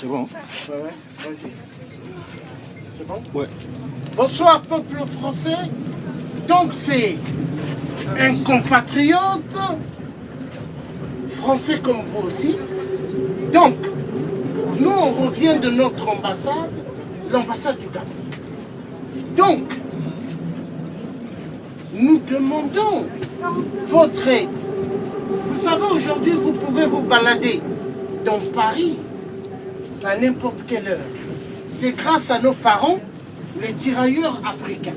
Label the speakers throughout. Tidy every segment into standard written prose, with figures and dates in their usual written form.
Speaker 1: C'est bon.
Speaker 2: Ouais, vas-y. C'est bon?
Speaker 1: Ouais.
Speaker 2: Bonsoir, peuple français. Donc, c'est un compatriote français comme vous aussi. Donc, nous, on revient de notre ambassade, l'ambassade du Gabon. Donc, nous demandons votre aide. Vous savez, aujourd'hui, vous pouvez vous balader dans Paris à n'importe quelle heure. C'est grâce à nos parents, les tirailleurs africains.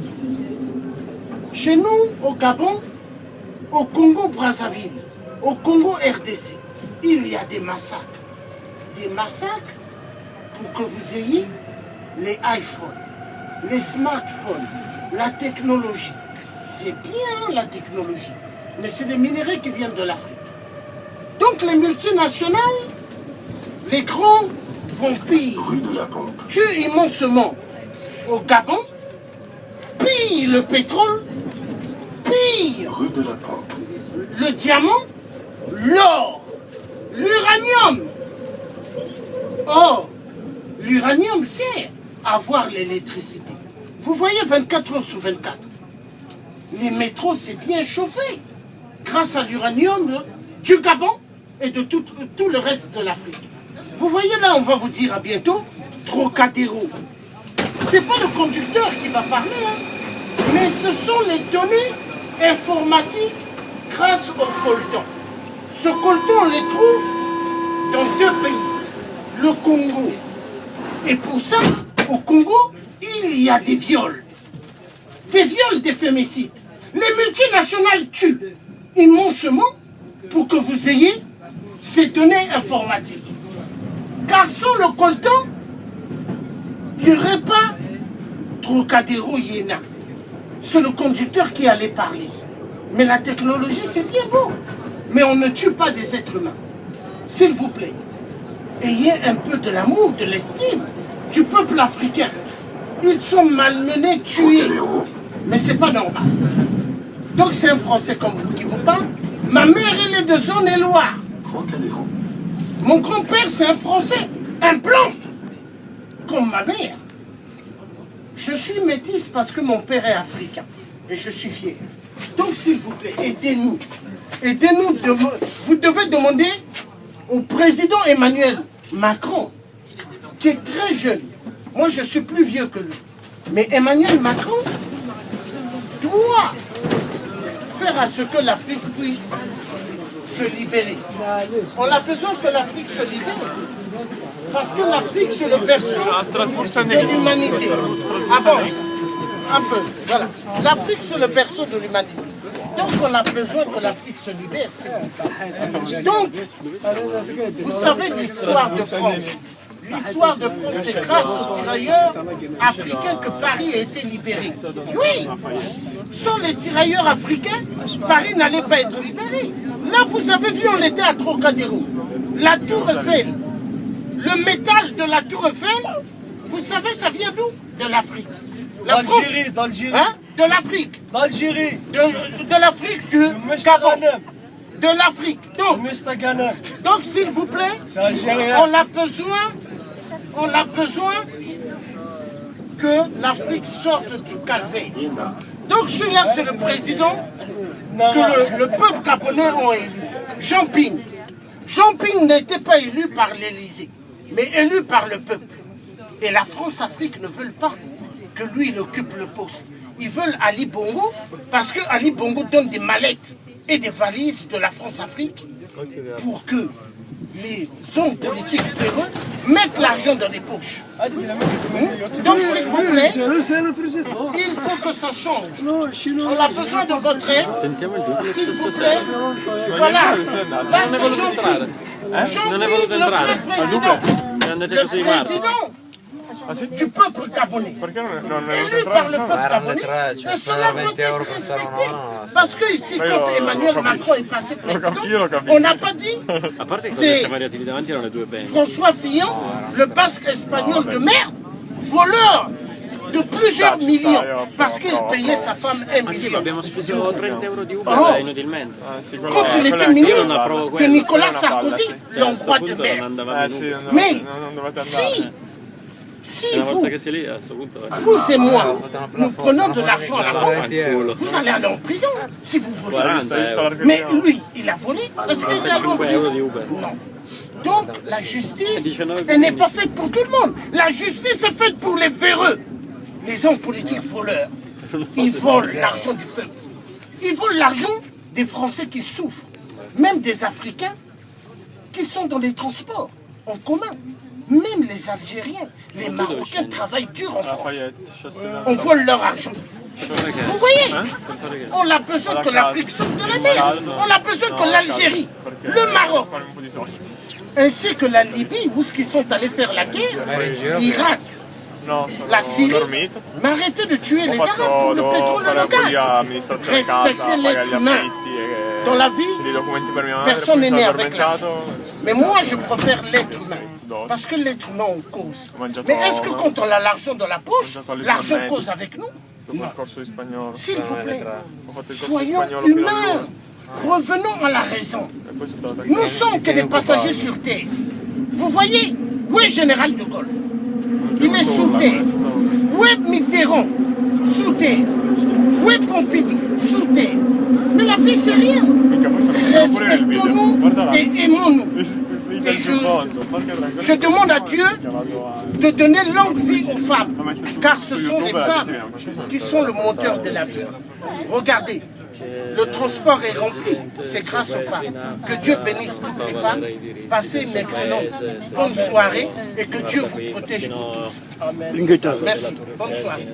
Speaker 2: Chez nous, au Gabon, au Congo-Brazzaville, au Congo-RDC, il y a des massacres. Des massacres pour que vous ayez les iPhones, les smartphones, la technologie. C'est bien la technologie, mais c'est des minéraux qui viennent de l'Afrique. Donc les multinationales, les grands vampires, tuent immensement au Gabon, pillent le pétrole, pillent le diamant, l'or, l'uranium. Or, l'uranium sert à avoir l'électricité. Vous voyez 24 heures sur 24. Les métros, c'est bien chauffé grâce à l'uranium du Gabon et de tout le reste de l'Afrique. Vous voyez là, on va vous dire à bientôt, Trocadéro. C'est pas le conducteur qui va parler, hein, mais ce sont les données informatiques grâce au coltan. Ce coltan, on les trouve dans deux pays, le Congo. Et pour ça, au Congo, il y a des viols des fémicides. Les multinationales tuent immensement pour que vous ayez ces données informatiques. Car sans le coltan, il n'y aurait pas Trocadéro Yéna. C'est le conducteur qui allait parler. Mais la technologie, c'est bien beau. Mais on ne tue pas des êtres humains. S'il vous plaît, ayez un peu de l'amour, de l'estime du peuple africain. Ils sont malmenés, tués. Mais c'est pas normal. Donc c'est un Français comme vous qui vous parle. Ma mère, elle est de Saône-et-Loire. Mon grand-père, c'est un Français, un blanc, comme ma mère. Je suis métisse parce que mon père est africain. Et je suis fier. Donc s'il vous plaît, aidez-nous. Aidez-nous. Vous devez demander au président Emmanuel Macron, qui est très jeune. Moi, je suis plus vieux que lui. Mais Emmanuel Macron doit faire à ce que l'Afrique puisse se libérer. On a besoin que l'Afrique se libère. Parce que l'Afrique, c'est le berceau de l'humanité. Avance un peu. Voilà. L'Afrique, c'est le berceau de l'humanité. Donc, on a besoin que l'Afrique se libère. Donc, vous savez l'histoire de France. L'histoire de France, c'est grâce aux tirailleurs africains que Paris a été libéré. Oui, sans les tirailleurs africains, Paris n'allait pas être libéré. Là, vous avez vu, on était à Trocadéro. La tour Eiffel, le métal de la tour Eiffel, vous savez, ça vient d'où? De l'Afrique.
Speaker 3: D'Algérie.
Speaker 2: Hein? De l'Afrique.
Speaker 3: D'Algérie.
Speaker 2: De l'Afrique, du Gabon. De l'Afrique. Donc s'il vous plaît, on a besoin que l'Afrique sorte du calvaire. Donc celui-là, c'est le président que le peuple gabonais a élu. Jean Ping. Jean Ping n'était pas élu par l'Élysée, mais élu par le peuple. Et la France-Afrique ne veulent pas que lui, il occupe le poste. Ils veulent Ali Bongo, parce que Ali Bongo donne des mallettes et des valises de la France-Afrique pour que les hommes politiques véreux mettent l'argent dans les poches. Donc s'il vous plaît, il faut que ça change. On a besoin de votre aide. S'il vous plaît. Voilà. Là c'est Jean-Pierre. Jean-Pierre, le président du peuple gabonais. Élu par le peuple gabonais. Et cela doit être respecté. Parce que ici, quand Emmanuel Macron est passé président, on n'a pas dit. C'est François Fillon, le basque espagnol de merde, voleur de plusieurs millions parce qu'il payait sa femme 1
Speaker 1: Ma sì, ma
Speaker 2: million.
Speaker 1: abbiamo speso 30 euro di Uber
Speaker 2: Oh.
Speaker 1: inutilmente.
Speaker 2: Quand il était
Speaker 1: io non
Speaker 2: ministre
Speaker 1: approvo
Speaker 2: de
Speaker 1: quello.
Speaker 2: Nicolas
Speaker 4: Quella è una
Speaker 2: Sarkozy,
Speaker 4: palla, sì.
Speaker 2: l'endroit de
Speaker 1: non
Speaker 2: mer.
Speaker 1: andavamo in
Speaker 4: Sì,
Speaker 1: Uber.
Speaker 2: Mais
Speaker 4: non dovete andare.
Speaker 2: si, si
Speaker 1: Una
Speaker 2: vous,
Speaker 1: volta che sei lì, a questo punto...
Speaker 2: vous et moi, nous prenons de l'argent à la banque,
Speaker 1: Fanculo.
Speaker 2: vous allez aller en prison si vous volez.
Speaker 1: 40 euro.
Speaker 2: Mais lui, il a volé parce qu'il est allé en
Speaker 1: 5 euro
Speaker 2: prison.
Speaker 1: di Uber.
Speaker 2: Non. Donc, la justice, elle n'est pas faite pour tout le monde. La justice est faite pour les véreux. Les hommes politiques voleurs. Ils volent l'argent du peuple. Ils volent l'argent des Français qui souffrent. Même des Africains qui sont dans les transports en commun. Même les Algériens, les Marocains travaillent dur en France. On vole leur argent. Vous voyez, on a besoin que l'Afrique sorte de la mer. On a besoin que l'Algérie, le Maroc, ainsi que la Libye, où ils sont allés faire la guerre, l'Irak, la Syrie. Mais arrêtez de tuer les Arabes pour le pétrole et le gaz. Respectez l'être humain. Dans la vie, personne n'est né avec l'argent. Mais moi, je préfère l'être humain. Parce que l'être humain, on cause. Mais est-ce que quand on a l'argent dans la poche, l'argent cause avec nous? Non. S'il vous plaît, soyons humains. Revenons à la raison. Nous sommes que des passagers sur terre. Vous voyez, où est Général de Gaulle? Il est sous terre. Où est Mitterrand? Sous terre. Où est Pompidou? Sous terre. Mais la vie, c'est rien. Respectons-nous et aimons-nous. Et je demande à Dieu de donner longue vie aux femmes, car ce sont les femmes qui sont le moteur de la vie. Regardez, le transport est rempli, c'est grâce aux femmes. Que Dieu bénisse toutes les femmes, passez une excellente bonne soirée et que Dieu vous protège vous tous. Merci, bonne soirée.